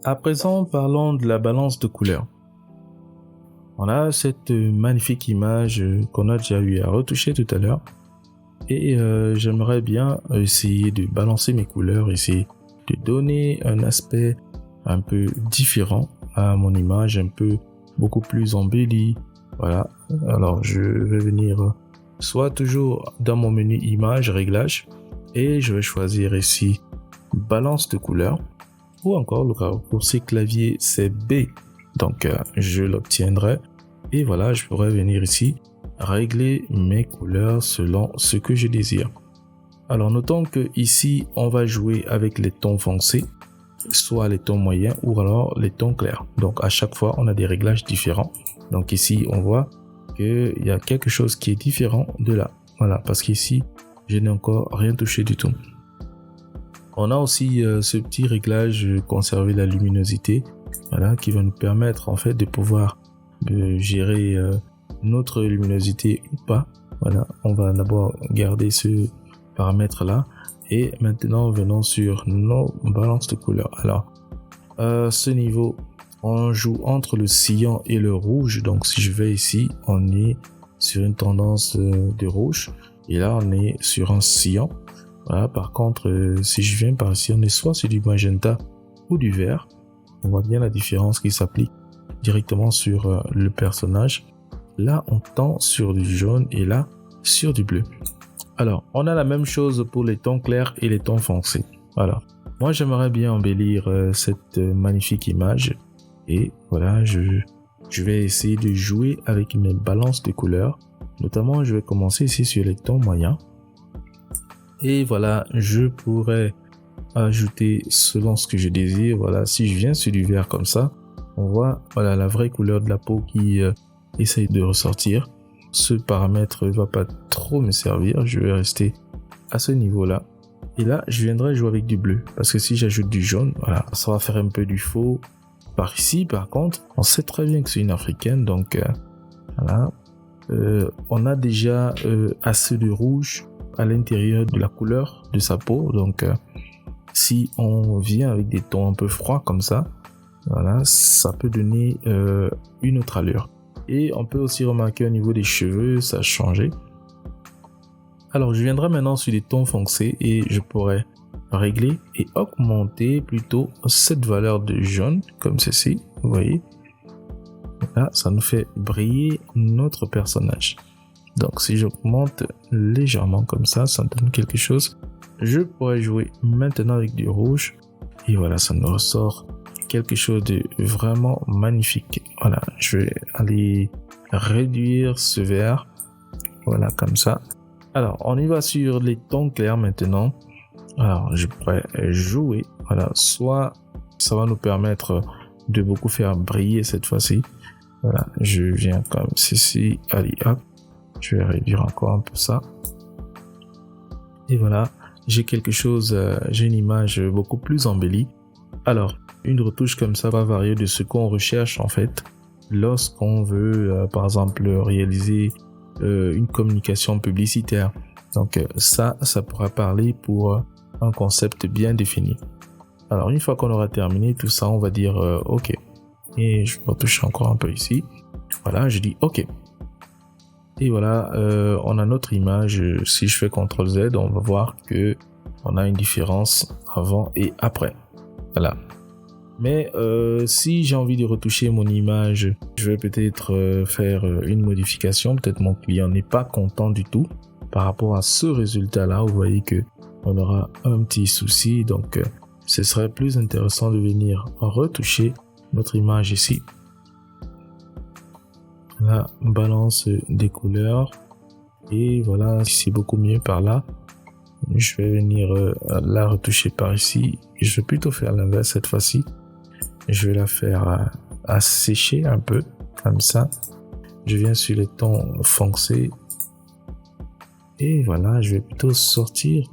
À présent, parlons de la balance de couleurs. On a cette magnifique image qu'on a déjà eu à retoucher tout à l'heure. Et j'aimerais bien essayer de balancer mes couleurs, essayer de donner un aspect un peu différent à mon image, un peu beaucoup plus embelli. Voilà. Alors, je vais venir soit toujours dans mon menu image, réglage, et je vais choisir ici balance de couleurs, ou encore le raccourci clavier c'est B. Donc, je l'obtiendrai. Et voilà, je pourrais venir ici régler mes couleurs selon ce que je désire. Alors notons que ici on va jouer avec les tons foncés, soit les tons moyens ou alors les tons clairs. Donc à chaque fois on a des réglages différents. Donc ici on voit qu'il y a quelque chose qui est différent de là. Voilà, parce qu'ici je n'ai encore rien touché du tout. On a aussi ce petit réglage conserver la luminosité, voilà, qui va nous permettre en fait de pouvoir gérer notre luminosité ou pas. Voilà, on va d'abord garder ce paramètre là et maintenant venons sur nos balances de couleurs. Alors ce niveau on joue entre le cyan et le rouge, donc si je vais ici on est sur une tendance de rouge et là on est sur un cyan. Voilà, par contre si je viens par ici on est soit sur du magenta ou du vert. On voit bien la différence qui s'applique directement sur le personnage. Là on tend sur du jaune et là sur du bleu. Alors on a la même chose pour les tons clairs et les tons foncés. Voilà, moi j'aimerais bien embellir cette magnifique image et voilà, je vais essayer de jouer avec mes balances de couleurs. Notamment je vais commencer ici sur les tons moyens et voilà, je pourrais ajouter selon ce que je désire. Voilà, si je viens sur du vert comme ça, on voit voilà la vraie couleur de la peau qui essaye de ressortir. Ce paramètre va pas trop me servir, je vais rester à ce niveau là et là je viendrai jouer avec du bleu parce que si j'ajoute du jaune, voilà, ça va faire un peu du faux. Par ici par contre on sait très bien que c'est une africaine, donc voilà, on a déjà assez de rouge à l'intérieur de la couleur de sa peau, donc si on vient avec des tons un peu froids comme ça, voilà, ça peut donner une autre allure. Et on peut aussi remarquer au niveau des cheveux, ça a changé. Alors je viendrai maintenant sur les tons foncés et je pourrais régler et augmenter plutôt cette valeur de jaune comme ceci, vous voyez. Là, ça nous fait briller notre personnage. Donc si j'augmente légèrement comme ça donne quelque chose. Je pourrais jouer maintenant avec du rouge et voilà, ça nous ressort quelque chose de vraiment magnifique. Voilà, je vais aller réduire ce vert, voilà, comme ça. Alors on y va sur les tons clairs maintenant. Alors je pourrais jouer, voilà, soit ça va nous permettre de beaucoup faire briller cette fois-ci. Voilà, je viens comme ceci, allez hop, je vais réduire encore un peu ça et voilà, j'ai quelque chose, j'ai une image beaucoup plus embellie. Alors une retouche comme ça va varier de ce qu'on recherche en fait lorsqu'on veut par exemple réaliser une communication publicitaire. Donc ça pourra parler pour un concept bien défini. Alors une fois qu'on aura terminé tout ça, on va dire OK. Et je retouche encore un peu ici. Voilà, je dis OK. Et voilà, on a notre image. Si je fais CTRL Z, on va voir que on a une différence avant et après. Voilà. Mais si j'ai envie de retoucher mon image, je vais peut-être faire une modification. Peut-être mon client n'est pas content du tout par rapport à ce résultat-là. Vous voyez que on aura un petit souci. Donc, ce serait plus intéressant de venir retoucher notre image ici. La balance des couleurs. Et voilà, c'est beaucoup mieux par là. Je vais venir la retoucher par ici. Je vais plutôt faire l'inverse cette fois-ci. Je vais la faire assécher un peu, comme ça. Je viens sur les tons foncés. Et voilà, je vais plutôt sortir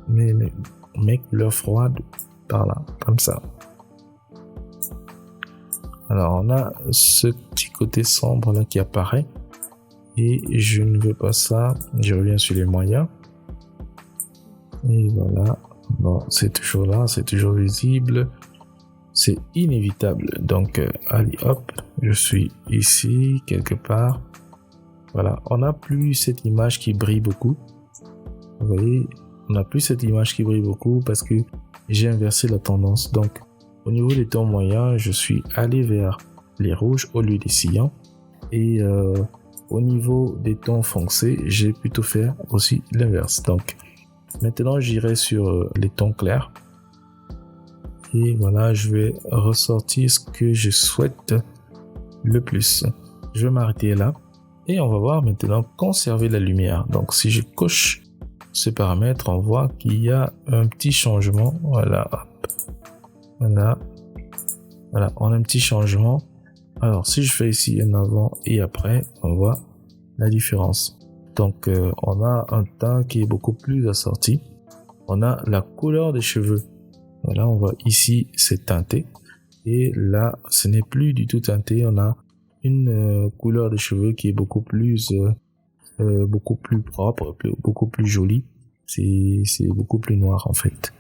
mes couleurs froides par là, comme ça. Alors, on a ce petit côté sombre là qui apparaît. Et je ne veux pas ça. Je reviens sur les moyens. Et voilà. Bon, c'est toujours là, c'est toujours visible. c'est inévitable. Donc, allez hop, je suis ici quelque part. Voilà, on n'a plus cette image qui brille beaucoup. Vous voyez, on n'a plus cette image qui brille beaucoup parce que j'ai inversé la tendance. Donc, au niveau des tons moyens, je suis allé vers les rouges au lieu des cyan. Et au niveau des tons foncés, j'ai plutôt fait aussi l'inverse. Donc, maintenant, j'irai sur les tons clairs. Et voilà, je vais ressortir ce que je souhaite le plus. Je vais m'arrêter là. Et on va voir maintenant conserver la lumière. Donc, si je coche ce paramètre, on voit qu'il y a un petit changement. Voilà, hop. Voilà, on a un petit changement. Alors, si je fais ici un avant et après, on voit la différence. Donc, on a un teint qui est beaucoup plus assorti. On a la couleur des cheveux. Voilà, on voit ici, c'est teinté. Et là, ce n'est plus du tout teinté. On a une couleur de cheveux qui est beaucoup plus propre, beaucoup plus jolie. C'est beaucoup plus noir en fait.